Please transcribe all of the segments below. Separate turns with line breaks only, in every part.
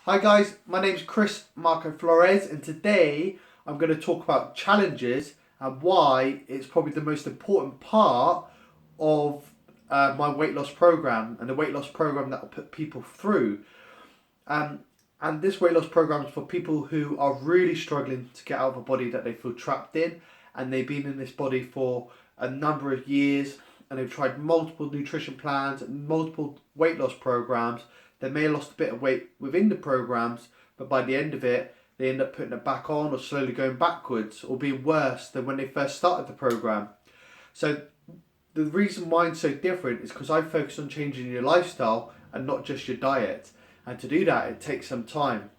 Hi guys, my name's Chris Marco Flores, and today I'm going to talk about challenges and why it's probably the most important part of my weight loss program and the weight loss program that will put people through. Um, and this weight loss program is for people who are really struggling to get out of a body that they feel trapped in, and they've been in this body for a number of years, and they've tried multiple nutrition plans and multiple weight loss programs. They may have lost a bit of weight within the programs, but by the end of it, they end up putting it back on or slowly going backwards or being worse than when they first started the program. So the reason mine's so different is because I focus on changing your lifestyle and not just your diet. And to do that, it takes some time.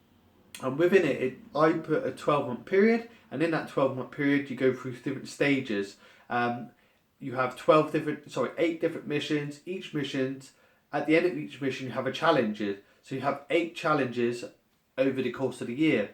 And within I put a 12-month period, and in that 12-month period, you go through different stages. You have 8 different missions. Each missions, at the end of each mission, you have a challenge. So you have 8 challenges over the course of the year.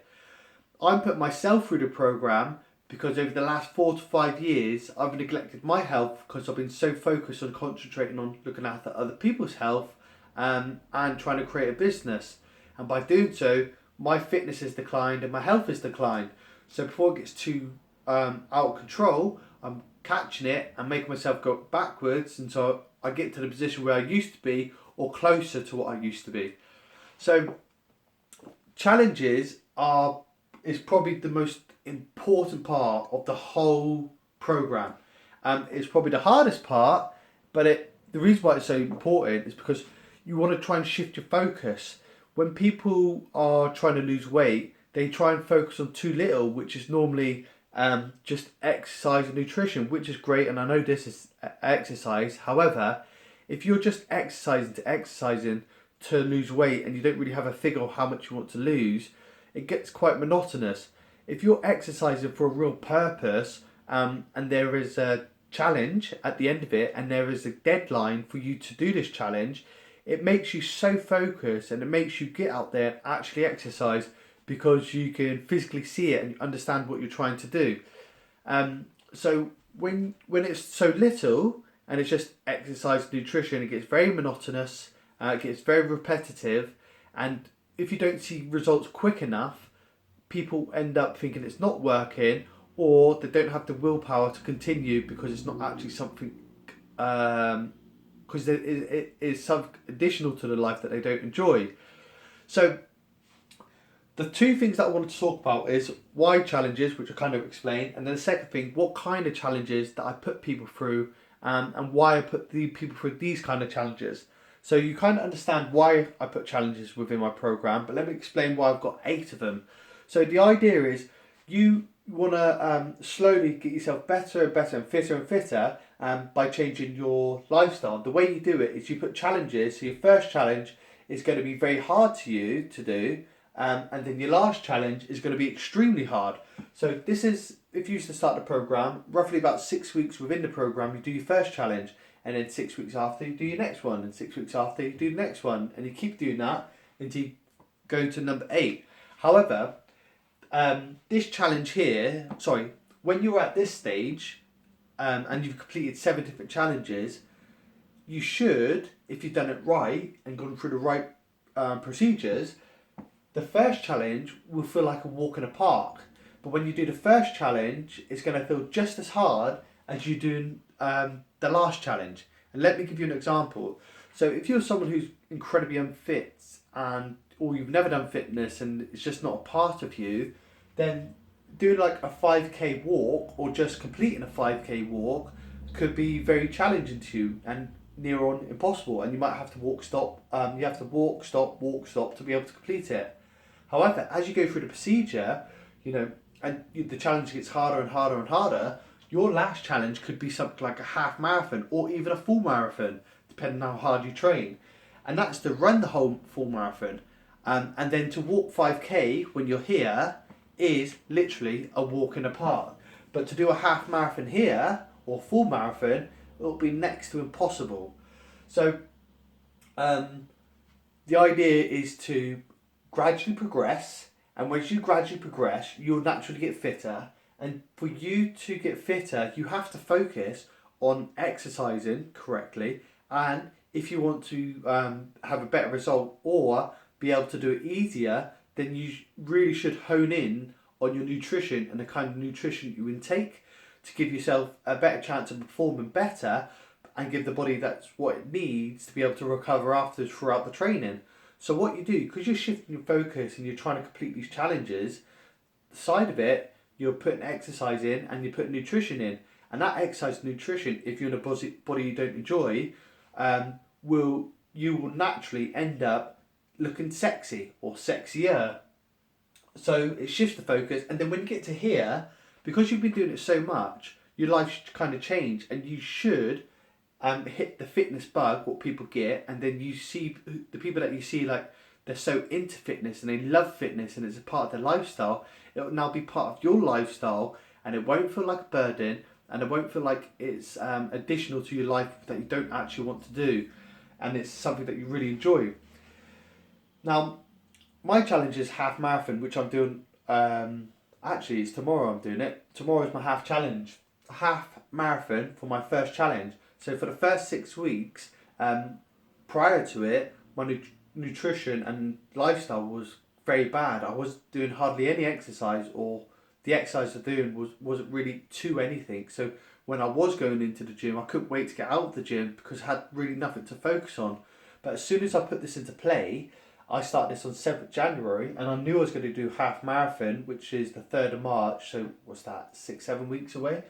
I'm putting myself through the program because over the last 4 to 5 years, I've neglected my health because I've been so focused on concentrating on looking after other people's health, and trying to create a business. And by doing so, my fitness has declined and my health has declined. So before it gets too out of control, I'm catching it and making myself go backwards, and so I get to the position where I used to be or closer to what I used to be. So challenges are is probably the most important part of the whole program. It's probably the hardest part, but the reason why it's so important is because you want to try and shift your focus. When people are trying to lose weight, they try and focus on too little, which is normally just exercise and nutrition, which is great. And I know this is exercise. However, if you're just exercising to lose weight and you don't really have a figure of how much you want to lose, it gets quite monotonous. If you're exercising for a real purpose, and there is a challenge at the end of it, and there is a deadline for you to do this challenge, it makes you so focused and it makes you get out there and actually exercise because you can physically see it and understand what you're trying to do. So when it's so little and it's just exercise and nutrition, it gets very monotonous, it gets very repetitive, and if you don't see results quick enough, people end up thinking it's not working, or they don't have the willpower to continue because it's not actually something, because it is some additional to the life that they don't enjoy. So the two things that I wanted to talk about is why challenges, which I kind of explained, and then the second thing, what kind of challenges that I put people through, and why I put the people through these kind of challenges. So you kind of understand why I put challenges within my program, but let me explain why I've got 8 of them. So the idea is you want to slowly get yourself better and better and fitter, by changing your lifestyle. The way you do it is you put challenges. So your first challenge is going to be very hard to you to do, and then your last challenge is going to be extremely hard. So this is, if you used to start the program, roughly about 6 weeks within the program, you do your first challenge, and then 6 weeks after you do your next one, and 6 weeks after you do the next one, and you keep doing that until you go to number 8. However, this challenge here, when you're at this stage, and you've completed 7 different challenges, you should, if you've done it right and gone through the right procedures, the first challenge will feel like a walk in a park. But when you do the first challenge, it's going to feel just as hard as you do the last challenge. And let me give you an example. So if you're someone who's incredibly unfit, or you've never done fitness and it's just not a part of you, then doing like a 5k walk or just completing a 5k walk could be very challenging to you and near on impossible. And you might have to walk, stop. You have to walk, stop to be able to complete it. However, as you go through the procedure, the challenge gets harder and harder and harder. Your last challenge could be something like a half marathon or even a full marathon, depending on how hard you train. And that's to run the whole full marathon. And then to walk 5k when you're here is literally a walk in the park. But to do a half marathon here or full marathon, it'll be next to impossible. So the idea is to gradually progress, and once you gradually progress, you'll naturally get fitter. And for you to get fitter, you have to focus on exercising correctly, and if you want to have a better result or be able to do it easier, then you really should hone in on your nutrition and the kind of nutrition you intake to give yourself a better chance of performing better and give the body that's what it needs to be able to recover after throughout the training. So what you do, because you're shifting your focus and you're trying to complete these challenges, the side of it, you're putting exercise in and you're putting nutrition in. And that exercise and nutrition, if you're in a body you don't enjoy, you will naturally end up looking sexy or sexier. So it shifts the focus, and then when you get to here, because you've been doing it so much, your life should kind of change, and you should hit the fitness bug, what people get, and then you see the people that you see like they're so into fitness and they love fitness and it's a part of their lifestyle. It will now be part of your lifestyle, and it won't feel like a burden, and it won't feel like it's additional to your life that you don't actually want to do, and it's something that you really enjoy. Now, my challenge is half marathon, which I'm doing. Actually, it's tomorrow. I'm doing it. Tomorrow is my half challenge, half marathon for my first challenge. So for the first 6 weeks, prior to it, my nutrition and lifestyle was very bad. I was doing hardly any exercise, or the exercise I was doing wasn't really to anything. So when I was going into the gym, I couldn't wait to get out of the gym because I had really nothing to focus on. But as soon as I put this into play, I started this on 7th January, and I knew I was going to do half marathon, which is the 3rd of March, so what's that, 6-7 weeks away?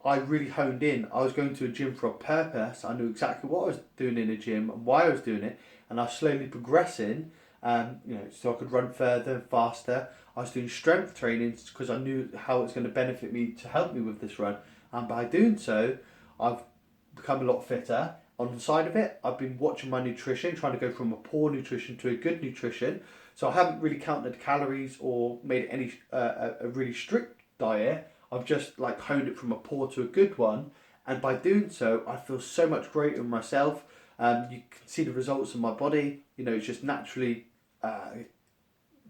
I really honed in. I was going to a gym for a purpose. I knew exactly what I was doing in a gym and why I was doing it, and I was slowly progressing, so I could run further and faster. I was doing strength training because I knew how it's going to benefit me to help me with this run, and by doing so, I've become a lot fitter. On the side of it, I've been watching my nutrition, trying to go from a poor nutrition to a good nutrition. So I haven't really counted calories or made it any a really strict diet. I've just like honed it from a poor to a good one, and by doing so, I feel so much greater in myself. You can see the results in my body. It's just naturally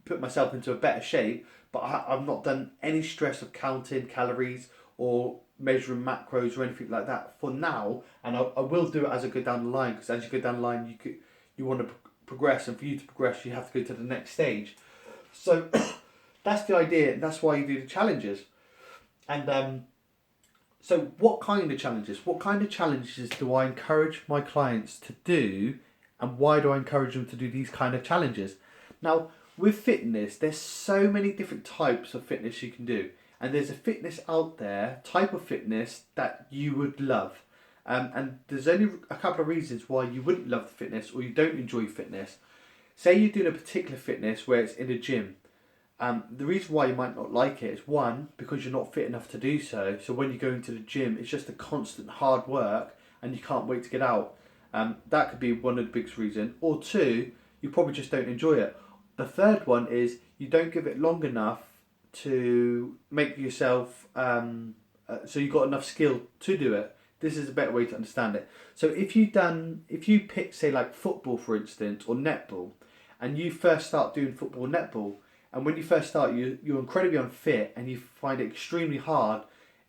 put myself into a better shape. But I've not done any stress of counting calories or measuring macros or anything like that for now, and I will do it as I go down the line, because as you go down the line you want to progress, and for you to progress you have to go to the next stage. So that's the idea, and that's why you do the challenges. And so what kind of challenges do I encourage my clients to do, and why do I encourage them to do these kind of challenges? Now, with fitness, there's so many different types of fitness you can do. And there's a fitness out there, type of fitness that you would love. And there's only a couple of reasons why you wouldn't love the fitness or you don't enjoy fitness. Say you're doing a particular fitness where it's in a gym. The reason why you might not like it is, one, because you're not fit enough to do so. So when you go into the gym, it's just a constant hard work and you can't wait to get out. That could be one of the biggest reasons. Or two, you probably just don't enjoy it. The third one is you don't give it long enough to make yourself so you've got enough skill to do it. This is a better way to understand it. So if you pick, say, like football for instance, or netball, and you first start doing football or netball, and when you first start you're incredibly unfit and you find it extremely hard,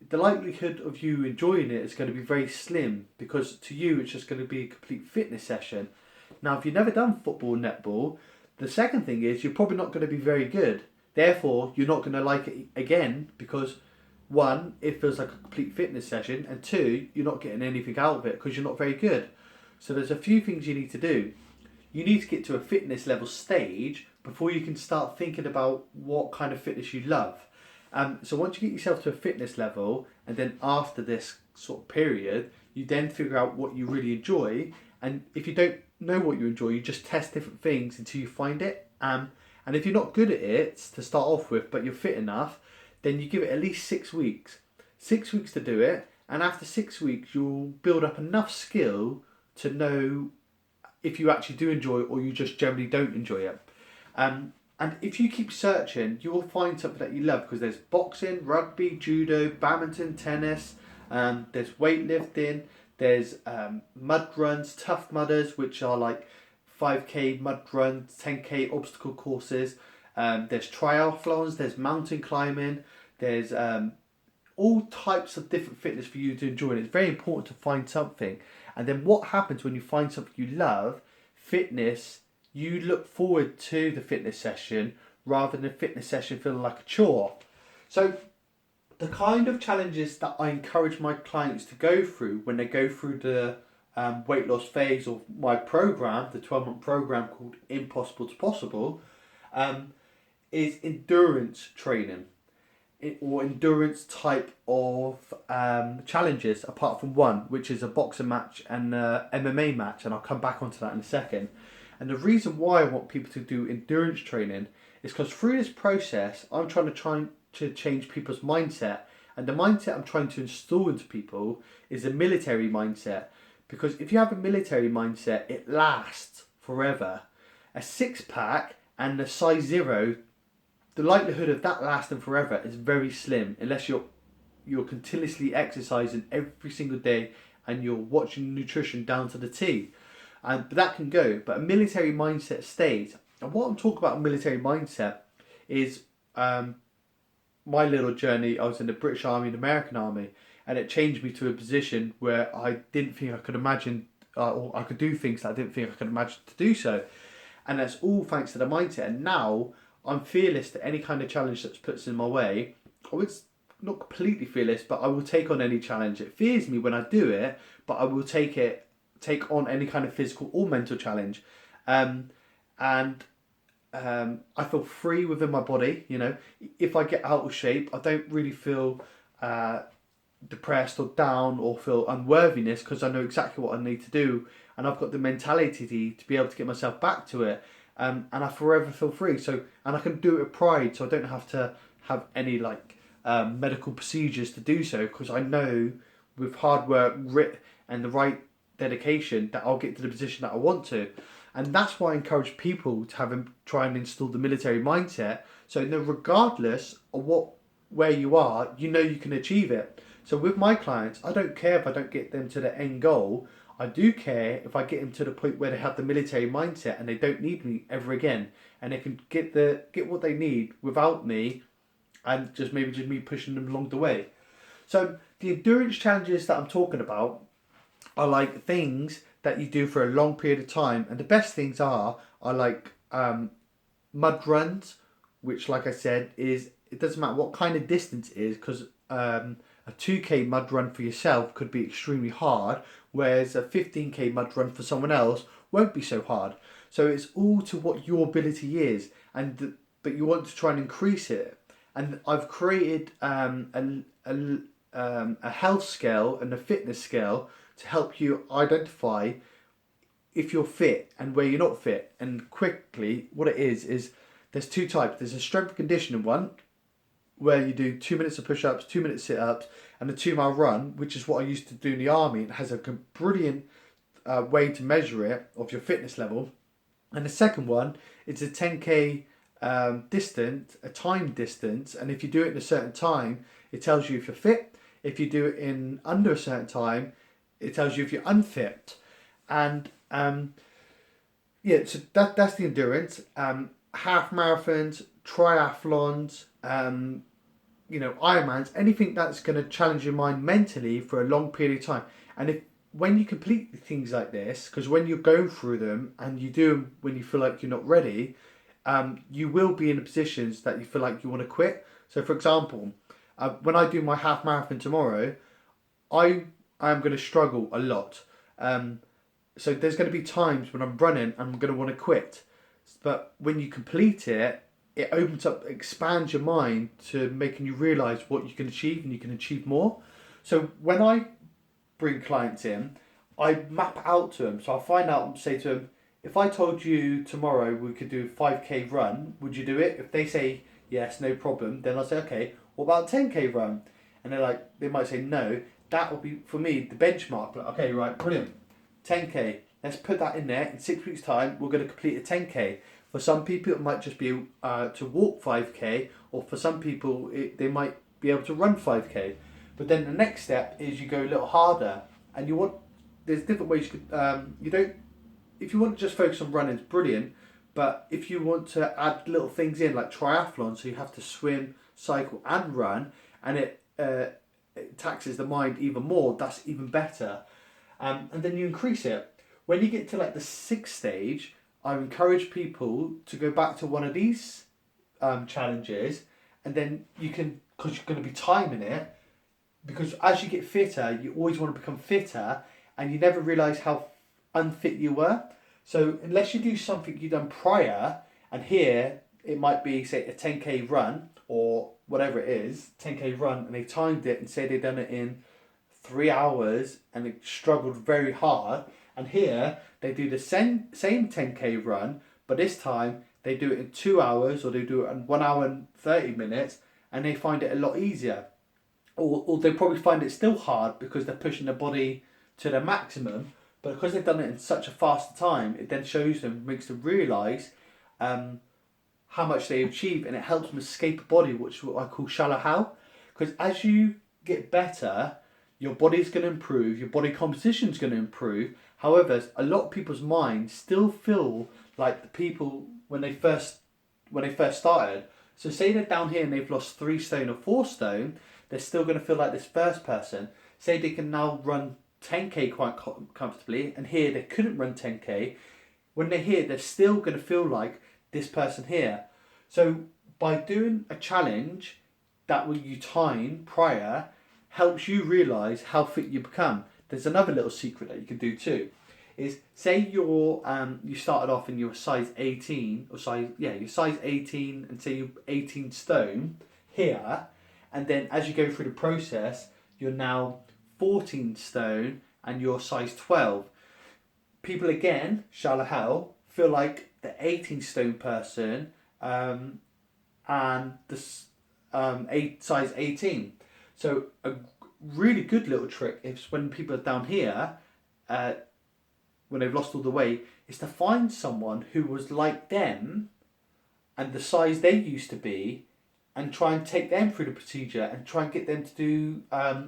the likelihood of you enjoying it is going to be very slim, because to you it's just going to be a complete fitness session. Now if you've never done football or netball, the second thing is you're probably not going to be very good. Therefore, you're not going to like it again, because one, it feels like a complete fitness session, and two, you're not getting anything out of it because you're not very good. So there's a few things you need to do. You need to get to a fitness level stage before you can start thinking about what kind of fitness you love. So once you get yourself to a fitness level, and then after this sort of period, you then figure out what you really enjoy. And if you don't know what you enjoy, you just test different things until you find it. And if you're not good at it to start off with, but you're fit enough, then you give it at least 6 weeks. 6 weeks to do it, and after 6 weeks you'll build up enough skill to know if you actually do enjoy it or you just generally don't enjoy it. And if you keep searching, you will find something that you love, because there's boxing, rugby, judo, badminton, tennis, there's weightlifting, there's mud runs, Tough Mudders, which are like 5k mud runs, 10k obstacle courses. There's triathlons, there's mountain climbing, there's all types of different fitness for you to enjoy. And it's very important to find something. And then what happens when you find something you love, fitness, you look forward to the fitness session rather than the fitness session feeling like a chore. So the kind of challenges that I encourage my clients to go through when they go through the weight loss phase of my program, the 12-month program called Impossible to Possible, is endurance training or endurance type of challenges, apart from one, which is a boxing match and a MMA match, and I'll come back onto that in a second. And the reason why I want people to do endurance training is because through this process, I'm trying to change people's mindset, and the mindset I'm trying to install into people is a military mindset. Because if you have a military mindset, it lasts forever. A six-pack and a size 0, the likelihood of that lasting forever is very slim, unless you're continuously exercising every single day and you're watching nutrition down to the T. But that can go. But a military mindset stays. And what I'm talking about military mindset is my little journey. I was in the British Army and the American Army, and it changed me to a position where I didn't think I could imagine, or I could do things that I didn't think I could imagine to do so. And that's all thanks to the mindset. And now I'm fearless to any kind of challenge that's puts in my way. I would not completely fearless, but I will take on any challenge. It fears me when I do it, but I will take on any kind of physical or mental challenge. I feel free within my body. You know, if I get out of shape, I don't really feel depressed or down or feel unworthiness, because I know exactly what I need to do, and I've got the mentality to be able to get myself back to it. And I forever feel free. So, and I can do it with pride, so I don't have to have any medical procedures to do so, because I know with hard work, grit, and the right dedication that I'll get to the position that I want to. And that's why I encourage people to try and install the military mindset. So regardless of where you are, you know you can achieve it. So with my clients, I don't care if I don't get them to the end goal. I do care if I get them to the point where they have the military mindset and they don't need me ever again, and they can get what they need without me, and just me pushing them along the way. So the endurance challenges that I'm talking about are like things that you do for a long period of time, and the best things are like mud runs, which, like I said, it doesn't matter what kind of distance it is, because a 2k mud run for yourself could be extremely hard, whereas a 15k mud run for someone else won't be so hard. So it's all to what your ability is, but you want to try and increase it. And I've created a health scale and a fitness scale to help you identify if you're fit and where you're not fit. And quickly, what it is there's two types. There's a strength and conditioning one, where you do 2 minutes of push-ups, 2 minutes sit-ups, and a 2-mile run, which is what I used to do in the army. It has a brilliant way to measure it of your fitness level. And the second one is a 10k distance, a time distance, and if you do it in a certain time, it tells you if you're fit. If you do it in under a certain time, it tells you if you're unfit. And so that's the endurance. Half marathons, triathlons, Ironmans, anything that's going to challenge your mind mentally for a long period of time. And when you complete things like this, because when you're going through them and you do them when you feel like you're not ready, you will be in positions that you feel like you want to quit. So, for example, when I do my half marathon tomorrow, I am going to struggle a lot. So there's going to be times when I'm running and I'm going to want to quit. But when you complete it, it expands your mind to making you realise what you can achieve, and you can achieve more. So when I bring clients in, I map out to them. So I'll find out and say to them, if I told you tomorrow we could do a 5k run, would you do it? If they say yes, no problem, then I'll say, okay, what about a 10k run? And they might say no. That will be, for me, the benchmark. Like, okay, right, brilliant. 10k, let's put that in there. In 6 weeks' time, we're going to complete a 10k. For some people, it might just be to walk 5k, or for some people, they might be able to run 5k. But then the next step is you go a little harder, and there's different ways you could, if you want to just focus on running, it's brilliant. But if you want to add little things in, like triathlon, so you have to swim, cycle, and run, and it taxes the mind even more, that's even better. And then you increase it. When you get to the 6th stage, I encourage people to go back to one of these challenges, and then you can, because you're going to be timing it, because as you get fitter, you always want to become fitter, and you never realise how unfit you were. So unless you do something you've done prior, and here it might be, say, a 10k run or whatever it is, 10k run, and they timed it and say they've done it in 3 hours and they struggled very hard, and here they do the same 10k run, but this time they do it in 2 hours, or they do it in 1 hour and 30 minutes, and they find it a lot easier. Or they probably find it still hard because they're pushing their body to their maximum, but because they've done it in such a fast time, it then shows them, makes them realise how much they achieve, and it helps them escape a body, which is what I call shallow how. Because as you get better, your body's going to improve, your body composition is going to improve. However, a lot of people's minds still feel like the people when they first started. So say they're down here and they've lost 3 stone or 4 stone, they're still going to feel like this first person. Say they can now run 10k quite comfortably, and here they couldn't run 10k. When they're here, they're still going to feel like this person here. So by doing a challenge that will you time prior, helps you realise how fit you become. There's another little secret that you can do too. Is say you started off and you're size 18, or you're size 18, and say you're 18 stone here, and then as you go through the process, you're now 14 stone and you're size 12. People again, shallow how, feel like the 18 stone person and the size 18. So a really good little trick is when people are down here, when they've lost all the weight, is to find someone who was like them and the size they used to be, and try and take them through the procedure and try and get them to do a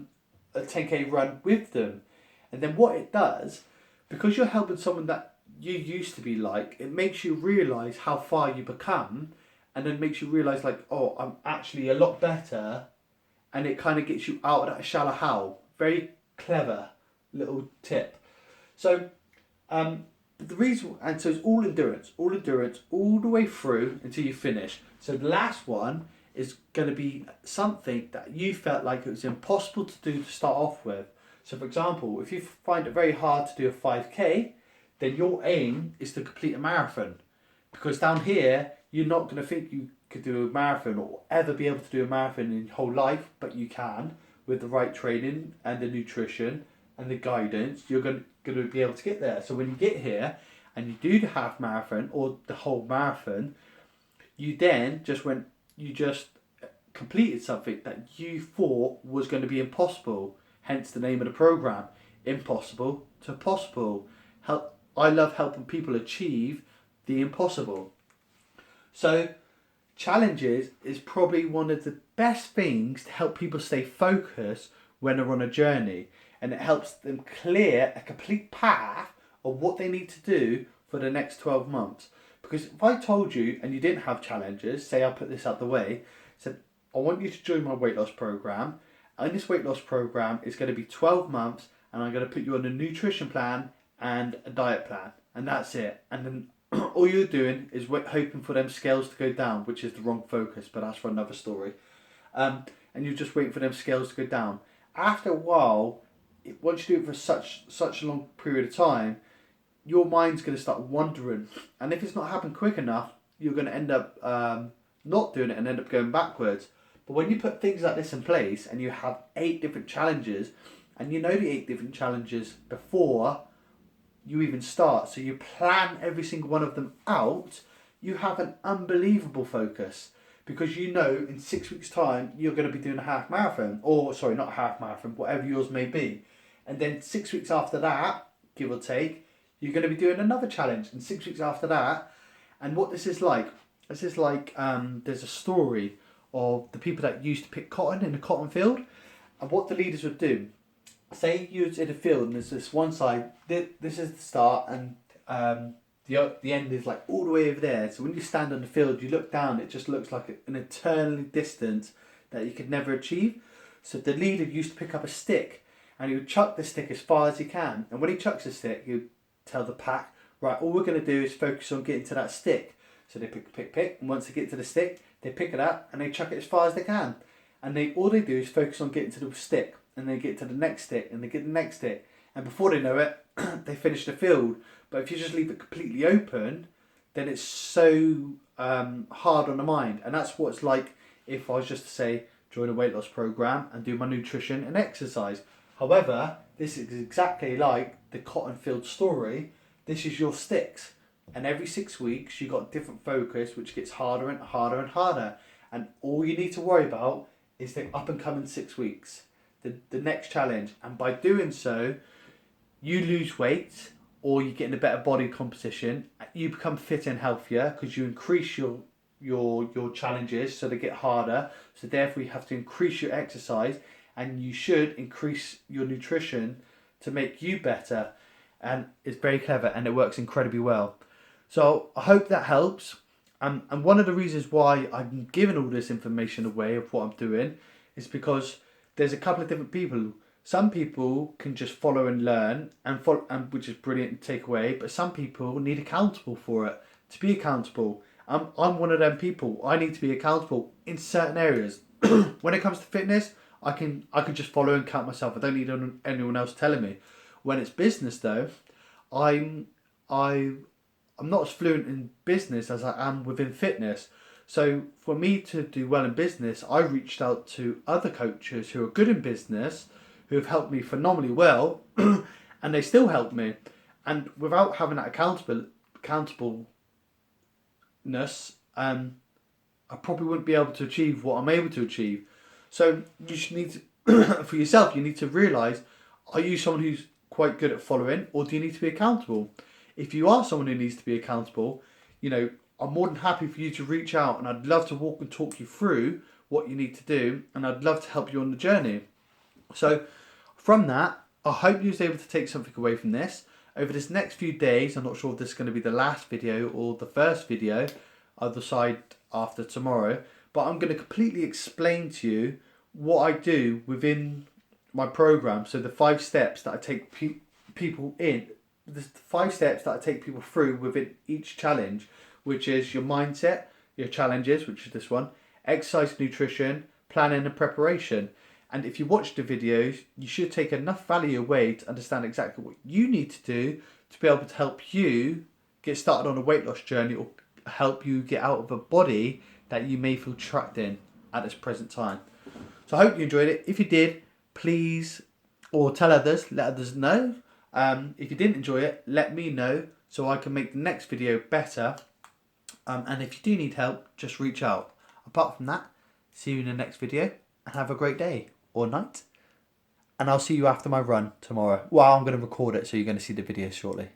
10k run with them. And then what it does, because you're helping someone that you used to be like, it makes you realise how far you become, and then makes you realise like, oh, I'm actually a lot better, and it kind of gets you out of that shallow how. Very clever little tip. So the reason, and so it's all endurance, all the way through until you finish. So the last one is going to be something that you felt like it was impossible to do to start off with. So for example, if you find it very hard to do a 5k, then your aim is to complete a marathon. Because down here, you're not going to think you could do a marathon or ever be able to do a marathon in your whole life, but you can with the right training and the nutrition and the guidance. You're going to be able to get there. So when you get here and you do the half marathon or the whole marathon, you then just completed something that you thought was going to be impossible. Hence the name of the program, Impossible to Possible. I love helping people achieve the impossible. So challenges is probably one of the best things to help people stay focused when they're on a journey, and it helps them clear a complete path of what they need to do for the next 12 months. Because if I told you and you didn't have challenges, say I put this out the way, said I want you to join my weight loss program, and this weight loss program is going to be 12 months, and I'm going to put you on a nutrition plan and a diet plan, and that's it. And then all you're doing is hoping for them scales to go down, which is the wrong focus, but that's for another story. And you're just waiting for them scales to go down. After a while, once you do it for such a long period of time, your mind's going to start wandering, and if it's not happened quick enough, you're going to end up not doing it and end up going backwards. But when you put things like this in place and you have 8 different challenges, and you know the 8 different challenges before you even start, so you plan every single one of them out, you have an unbelievable focus, because you know in 6 weeks time you're going to be doing a half marathon, or sorry, not a half marathon, whatever yours may be, and then 6 weeks after that, give or take, you're going to be doing another challenge, and 6 weeks after that. And what this is like there's a story of the people that used to pick cotton in the cotton field, and what the leaders would do. Say you're in a field and there's this one side, this is the start, and the end is like all the way over there. So when you stand on the field, you look down, it just looks like an eternal distance that you could never achieve. So the leader used to pick up a stick, and he would chuck the stick as far as he can. And when he chucks the stick, he would tell the pack, right, all we're going to do is focus on getting to that stick. So they pick, and once they get to the stick, they pick it up and they chuck it as far as they can. And all they do is focus on getting to the stick, and they get to the next stick, and they get the next stick. And before they know it, they finish the field. But if you just leave it completely open, then it's so hard on the mind. And that's what it's like if I was just to say, join a weight loss program and do my nutrition and exercise. However, this is exactly like the cotton field story. This is your sticks. And every 6 weeks, you've got different focus, which gets harder and harder and harder. And all you need to worry about is the up and coming 6 weeks, the next challenge. And by doing so, you lose weight, or you get in a better body composition. You become fitter and healthier because you increase your challenges, so they get harder. So therefore, you have to increase your exercise, and you should increase your nutrition to make you better. And it's very clever, and it works incredibly well. So I hope that helps. And one of the reasons why I'm giving all this information away of what I'm doing is because there's a couple of different people. Some people can just follow and learn, and which is brilliant to take away. But some people need accountable for it. To be accountable, I'm one of them people. I need to be accountable in certain areas. When it comes to fitness, I can just follow and count myself. I don't need anyone else telling me. When it's business, though, I'm not as fluent in business as I am within fitness. So for me to do well in business, I reached out to other coaches who are good in business, who have helped me phenomenally well, and they still help me. And without having that accountableness, I probably wouldn't be able to achieve what I'm able to achieve. So you should need to, for yourself, you need to realise, are you someone who's quite good at following, or do you need to be accountable? If you are someone who needs to be accountable, I'm more than happy for you to reach out, and I'd love to walk and talk you through what you need to do, and I'd love to help you on the journey. So from that, I hope you was able to take something away from this. Over this next few days, I'm not sure if this is going to be the last video or the first video. I'll decide after tomorrow. But I'm going to completely explain to you what I do within my program. So the 5 steps that I take people in, the 5 steps that I take people through within each challenge, which is your mindset, your challenges, which is this one, exercise, nutrition, planning and preparation. And if you watch the videos, you should take enough value away to understand exactly what you need to do to be able to help you get started on a weight loss journey, or help you get out of a body that you may feel trapped in at this present time. So I hope you enjoyed it. If you did, please, or tell others, let others know. If you didn't enjoy it, let me know so I can make the next video better. And if you do need help, just reach out. Apart from that, see you in the next video, and have a great day or night. And I'll see you after my run tomorrow. Well, I'm going to record it, so you're going to see the video shortly.